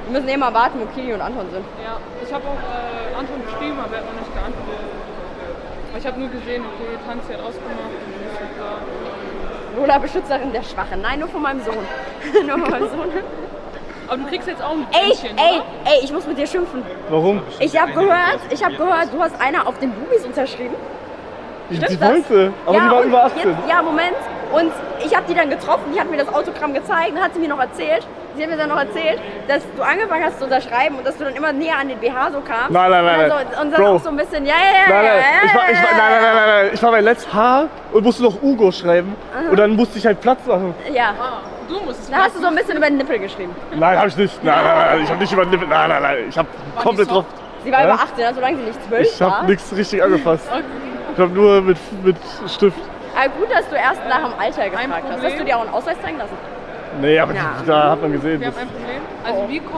Wir müssen immer warten, wo Kili und Anton sind. Ja, ich habe auch Anton geschrieben, aber er hat noch nicht geantwortet. Ich habe nur gesehen, okay, Tanzi hat ausgemacht. Lola, Beschützerin der Schwachen. Nein, nur von meinem Sohn. Nur von meinem Sohn. Aber du kriegst jetzt auch ein Ey, Bändchen, ey, oder? ey, ich muss mit dir schimpfen. Warum? Ich habe gehört, du hast einer auf den Bubis unterschrieben. Die Stimmt das? wollte, aber die war und über 18. Jetzt, ja, Moment. Und ich habe die dann getroffen, die hat mir das Autogramm gezeigt und hat sie mir noch erzählt. Sie hat mir dann noch erzählt, dass du angefangen hast zu unterschreiben und dass du dann immer näher an den BH so kamst. Nein. Und dann Bro. auch so ein bisschen, ja. Nein. Ich war bei Let's Haar und musste noch Ugo schreiben. Und dann musste ich halt Platz machen. Ja. Ah, du musst es Da hast du so ein bisschen über den Nippel geschrieben. Nein, hab ich nicht. Nein. Ich hab nicht über den Nippel. Nein. Ich hab komplett die drauf. soft? Sie war Ja? über 18, also solange sie nicht 12 Ich war. hab nichts richtig angefasst. Okay. Ich hab nur mit Stift. Aber gut, dass du erst nach dem Alter gefragt hast. Problem. Hast du dir auch einen Ausweis zeigen lassen? Nee, aber Ja. da hat man gesehen. Wir haben ein Problem. Also wie kommt